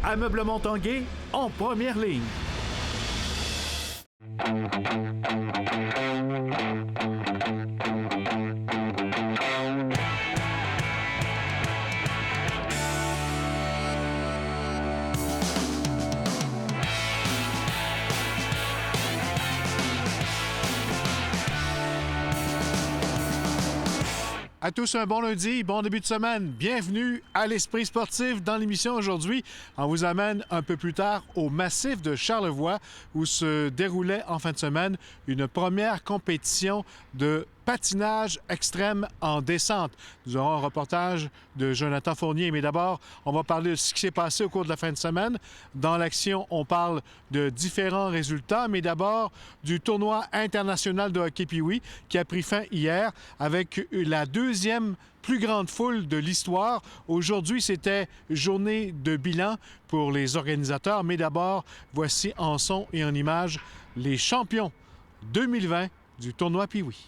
Ameublement Tanguay en première ligne. À tous un bon lundi, bon début de semaine. Bienvenue à l'Esprit sportif. Dans l'émission aujourd'hui, on vous amène un peu plus tard au massif de Charlevoix où se déroulait en fin de semaine une première compétition de patinage extrême en descente. Nous aurons un reportage de Jonathan Fournier, mais d'abord, on va parler de ce qui s'est passé au cours de la fin de semaine. Dans l'action, on parle de différents résultats, mais d'abord du tournoi international de hockey Pee-Wee qui a pris fin hier avec la deuxième plus grande foule de l'histoire. Aujourd'hui, c'était journée de bilan pour les organisateurs, mais d'abord, voici en son et en images les champions 2020 du tournoi Pee-Wee.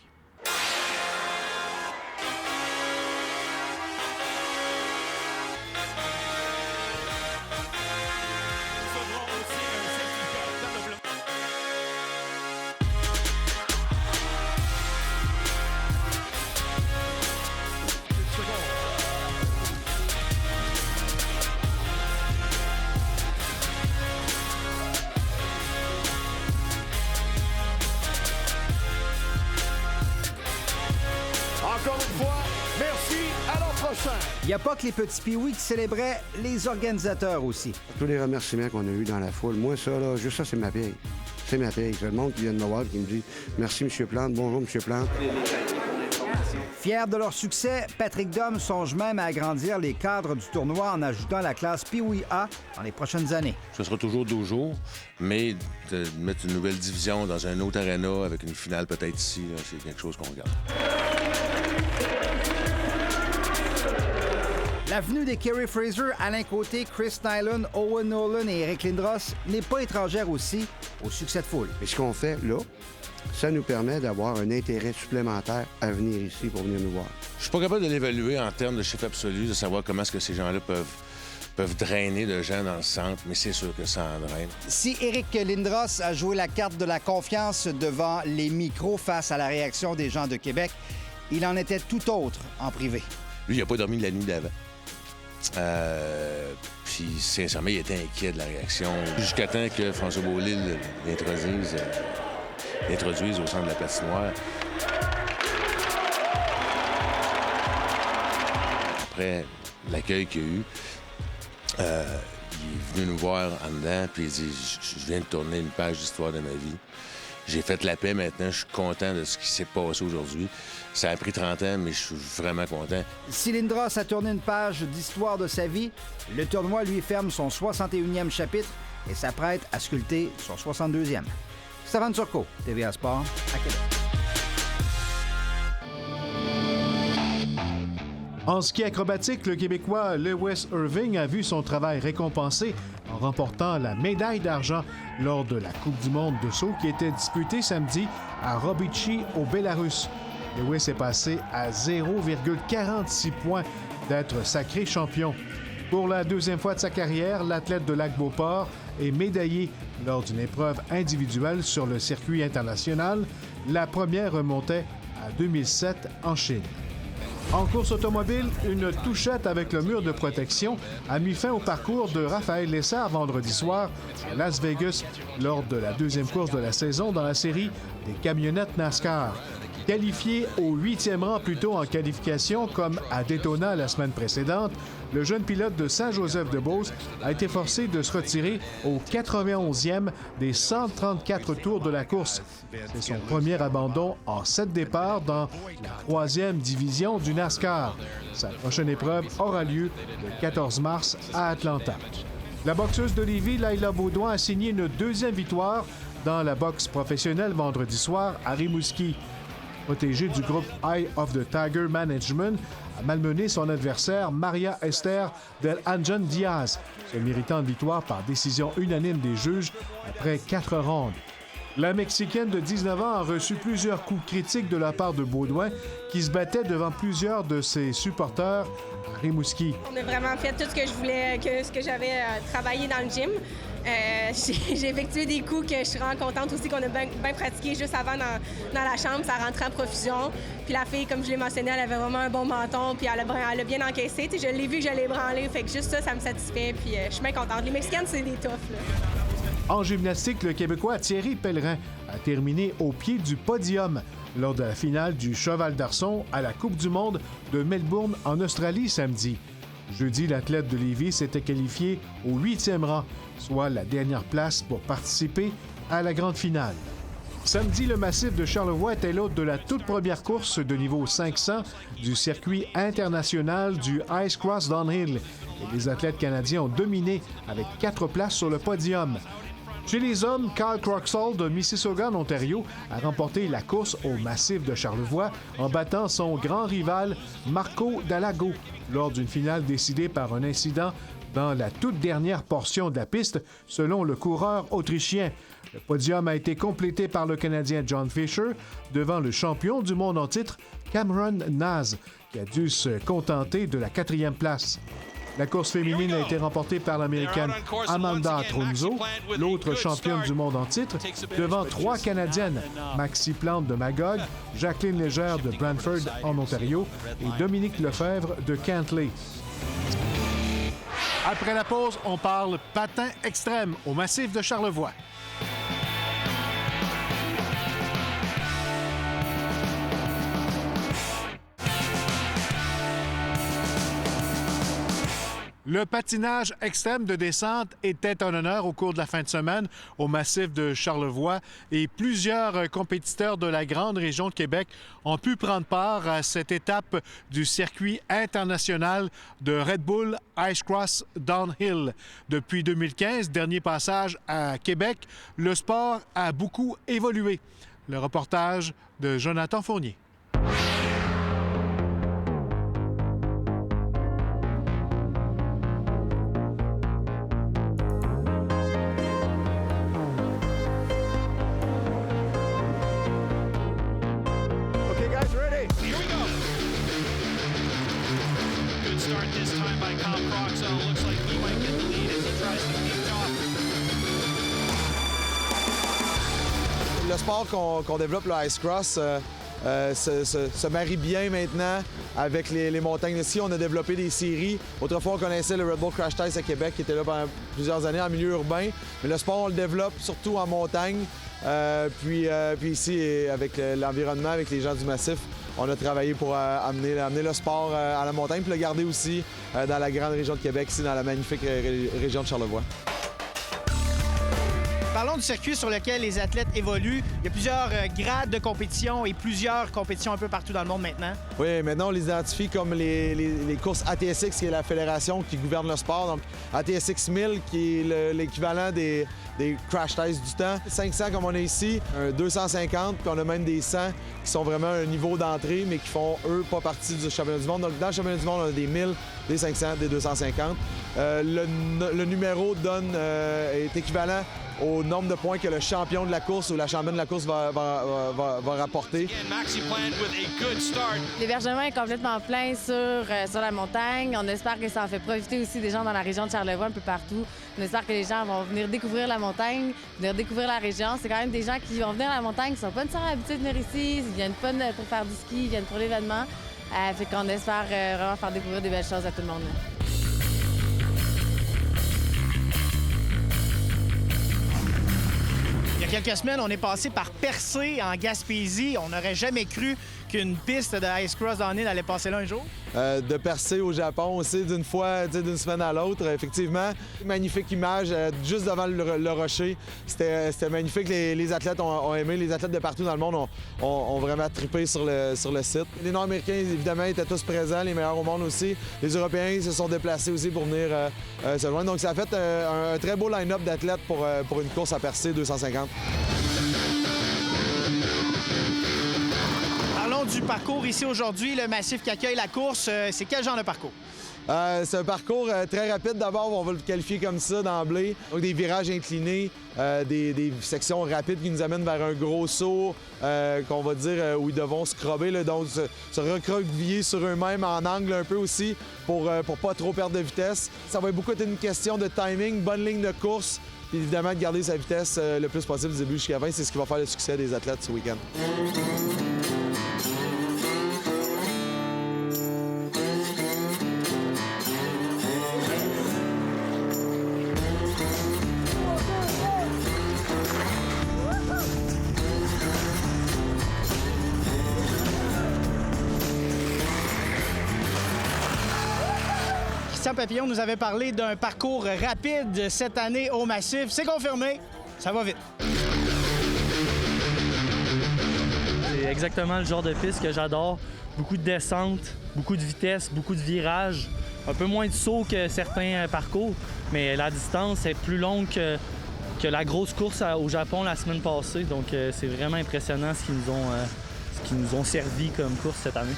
Encore une fois, merci, à l'an prochain. Il n'y a pas que les petits Pee-Wee qui célébraient, les organisateurs aussi. Tous les remerciements qu'on a eus dans la foule, moi, ça, là, juste ça, c'est ma paye. C'est ma paye. C'est le monde qui vient de me voir qui me dit « Merci, M. Plante. Bonjour, M. Plante. » Fiers de leur succès, Patrick Dom songe même à agrandir les cadres du tournoi en ajoutant la classe Pee-Wee A dans les prochaines années. Ce sera toujours 12 jours, mais de mettre une nouvelle division dans un autre aréna avec une finale peut-être ici, là, c'est quelque chose qu'on regarde. La venue des Kerry Fraser, Alain Côté, Chris Nyland, Owen Nolan et Eric Lindros n'est pas étrangère aussi au succès de foule. Et ce qu'on fait là, ça nous permet d'avoir un intérêt supplémentaire à venir ici pour venir nous voir. Je suis pas capable de l'évaluer en termes de chiffre absolu, de savoir comment est-ce que ces gens-là peuvent drainer de gens dans le centre, mais c'est sûr que ça en draine. Si Eric Lindros a joué la carte de la confiance devant les micros face à la réaction des gens de Québec, il en était tout autre en privé. Lui, il n'a pas dormi de la nuit d'avant. Puis, sincèrement, il était inquiet de la réaction. Jusqu'à temps que François Beaulieu l'introduise au centre de la patinoire. Après l'accueil qu'il y a eu, il est venu nous voir en dedans, puis il dit « Je viens de tourner une page d'histoire de ma vie. J'ai fait la paix maintenant, je suis content de ce qui s'est passé aujourd'hui. Ça a pris 30 ans, mais je suis vraiment content. » Si Lindros a tourné une page d'histoire de sa vie, le tournoi lui ferme son 61e chapitre et s'apprête à sculpter son 62e. Stéphane Turcot, TVA Sport, à Québec. En ski acrobatique, le Québécois Lewis Irving a vu son travail récompensé en remportant la médaille d'argent lors de la Coupe du monde de saut qui était disputée samedi à Robichi, au Bélarus. Lewis est passé à 0,46 points d'être sacré champion. Pour la deuxième fois de sa carrière, l'athlète de Lac-Beauport est médaillé lors d'une épreuve individuelle sur le circuit international. La première remontait à 2007 en Chine. En course automobile, une touchette avec le mur de protection a mis fin au parcours de Raphaël Lessard vendredi soir à Las Vegas lors de la deuxième course de la saison dans la série des camionnettes NASCAR. Qualifié au 8e rang plus tôt en qualification comme à Daytona la semaine précédente, le jeune pilote de Saint-Joseph-de-Beauce a été forcé de se retirer au 91e des 134 tours de la course. C'est son premier abandon en 7 départs dans la 3e division du NASCAR. Sa prochaine épreuve aura lieu le 14 mars à Atlanta. La boxeuse de Lévis, Laila Baudouin, a signé une deuxième victoire dans la boxe professionnelle vendredi soir à Rimouski. Protégée du groupe Eye of the Tiger Management, a malmené son adversaire Maria Esther del Anjan Diaz, se méritant de victoire par décision unanime des juges après 4 rondes. La Mexicaine de 19 ans a reçu plusieurs coups critiques de la part de Baudouin, qui se battait devant plusieurs de ses supporters à Rimouski. On a vraiment fait tout ce que je voulais, ce que j'avais travaillé dans le gym. J'ai effectué des coups que je suis vraiment contente aussi qu'on a bien pratiqué juste avant dans la chambre. Ça rentrait en profusion. Puis la fille, comme je l'ai mentionné, elle avait vraiment un bon menton. Puis elle a bien encaissé. T'sais, je l'ai vu que je l'ai branlé. Fait que juste ça me satisfait. Puis je suis bien contente. Les Mexicaines, c'est des toughs, là. En gymnastique, le Québécois Thierry Pellerin a terminé au pied du podium lors de la finale du cheval d'arçon à la Coupe du monde de Melbourne en Australie samedi. Jeudi, l'athlète de Lévis s'était qualifié au 8e rang, soit la dernière place pour participer à la grande finale. Samedi, le massif de Charlevoix était l'hôte de la toute première course de niveau 500 du circuit international du Ice Cross Downhill. Et les athlètes canadiens ont dominé avec 4 places sur le podium. Chez les hommes, Kyle Croxall de Mississauga, en Ontario, a remporté la course au massif de Charlevoix en battant son grand rival Marco Dalago lors d'une finale décidée par un incident dans la toute dernière portion de la piste, selon le coureur autrichien. Le podium a été complété par le Canadien John Fisher devant le champion du monde en titre, Cameron Naz, qui a dû se contenter de la 4e place. La course féminine a été remportée par l'Américaine Amanda Trunzo, l'autre championne du monde en titre, devant 3 Canadiennes, Maxi Plante de Magog, Jacqueline Légère de Brantford en Ontario et Dominique Lefebvre de Cantley. Après la pause, on parle patin extrême au massif de Charlevoix. Le patinage extrême de descente était un honneur au cours de la fin de semaine au massif de Charlevoix et plusieurs compétiteurs de la grande région de Québec ont pu prendre part à cette étape du circuit international de Red Bull Ice Cross Downhill. Depuis 2015, dernier passage à Québec, le sport a beaucoup évolué. Le reportage de Jonathan Fournier. Le sport qu'on développe, le Ice Cross, se marie bien maintenant avec les montagnes. Ici, on a développé des séries. Autrefois, on connaissait le Red Bull Crash Test à Québec, qui était là pendant plusieurs années en milieu urbain. Mais le sport, on le développe surtout en montagne. Puis ici, avec l'environnement, avec les gens du massif, on a travaillé pour amener le sport à la montagne, puis le garder aussi dans la grande région de Québec, ici dans la magnifique région de Charlevoix. Parlons du circuit sur lequel les athlètes évoluent. Il y a plusieurs grades de compétition et plusieurs compétitions un peu partout dans le monde maintenant. Oui, maintenant, on les identifie comme les courses ATSX, qui est la fédération qui gouverne le sport. Donc, ATSX 1000, qui est l'équivalent des crash tests du temps. 500, comme on a ici, un 250, puis on a même des 100 qui sont vraiment un niveau d'entrée, mais qui font, eux, pas partie du championnat du monde. Donc, dans le championnat du monde, on a des 1000, des 500, des 250. Le numéro est équivalent au nombre de points que le champion de la course ou la championne de la course va rapporter. L'hébergement est complètement plein sur la montagne. On espère que ça en fait profiter aussi des gens dans la région de Charlevoix, un peu partout. On espère que les gens vont venir découvrir la montagne, venir découvrir la région. C'est quand même des gens qui vont venir à la montagne, qui ne sont pas nécessairement habitués de venir ici. Ils viennent pas pour faire du ski, ils viennent pour l'événement. Fait qu'on espère vraiment faire découvrir des belles choses à tout le monde. Il y a quelques semaines, on est passé par Percé, en Gaspésie. On n'aurait jamais cru qu'une piste de Ice Cross Downhill allait passer là un jour. De Percé au Japon aussi, d'une semaine à l'autre, effectivement. Magnifique image, juste devant le rocher. C'était magnifique. Les athlètes ont aimé. Les athlètes de partout dans le monde ont vraiment trippé sur le site. Les Nord-Américains, évidemment, étaient tous présents, les meilleurs au monde aussi. Les Européens se sont déplacés aussi pour venir se joindre. Donc, ça a fait un très beau line-up d'athlètes pour une course à Percé 250. Parlons du parcours ici aujourd'hui, le massif qui accueille la course. C'est quel genre de parcours? C'est un parcours très rapide. D'abord, on va le qualifier comme ça d'emblée. Donc, des virages inclinés, des sections rapides qui nous amènent vers un gros saut, qu'on va dire, où ils devront scrubber, là, donc se recroqueviller sur eux-mêmes en angle un peu aussi pour pas trop perdre de vitesse. Ça va beaucoup être une question de timing, bonne ligne de course, puis évidemment de garder sa vitesse le plus possible du début jusqu'à la fin. C'est ce qui va faire le succès des athlètes ce week-end. Christian Papillon nous avait parlé d'un parcours rapide cette année au Massif. C'est confirmé, ça va vite. C'est exactement le genre de piste que j'adore. Beaucoup de descentes, beaucoup de vitesse, beaucoup de virages. Un peu moins de sauts que certains parcours, mais la distance est plus longue que la grosse course au Japon la semaine passée. Donc c'est vraiment impressionnant ce qu'ils nous ont servi comme course cette année.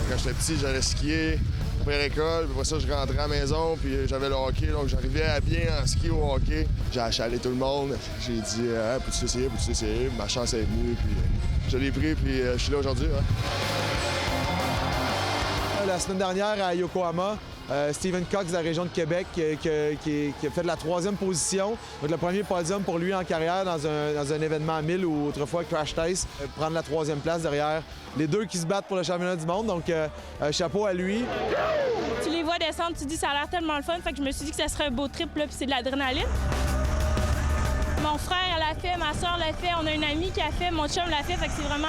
Quand j'étais petit, j'allais skier après l'école, puis après ça, je rentrais à la maison, puis j'avais le hockey, donc j'arrivais à bien en ski au hockey. J'ai achalé tout le monde. J'ai dit « Peux-tu essayer? » Ma chance est venue, puis je l'ai pris, puis je suis là aujourd'hui. Hein. La semaine dernière, à Yokohama, Stephen Cox de la région de Québec qui a fait de la 3e position. Donc le premier podium pour lui en carrière dans un événement à 1000 ou autrefois Crash Test. Prendre la 3e place derrière les deux qui se battent pour le championnat du monde. Donc chapeau à lui. Tu les vois descendre, tu te dis ça a l'air tellement le fun. Fait que je me suis dit que ça serait un beau trip, là, puis c'est de l'adrénaline. Mon frère l'a fait, ma soeur l'a fait, on a une amie qui a fait, mon chum l'a fait, fait que c'est vraiment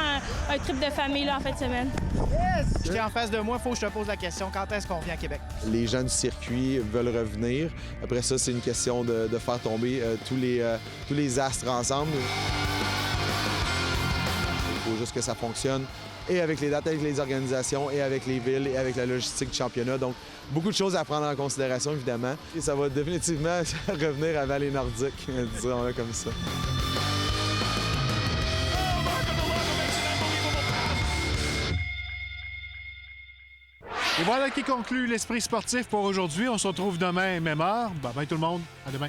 un trip de famille là, en fin de semaine. Yes! J'étais en face de moi, il faut que je te pose la question, quand est-ce qu'on revient à Québec? Les gens du circuit veulent revenir. Après ça, c'est une question de faire tomber tous les astres ensemble. Il faut juste que ça fonctionne, et avec les dates, avec les organisations, et avec les villes, et avec la logistique du championnat. Donc, beaucoup de choses à prendre en considération, évidemment. Et ça va définitivement revenir avant les Nordiques, disons-le comme ça. Et voilà qui conclut l'Esprit sportif pour aujourd'hui. On se retrouve demain, même heure. Bye bye tout le monde. À demain.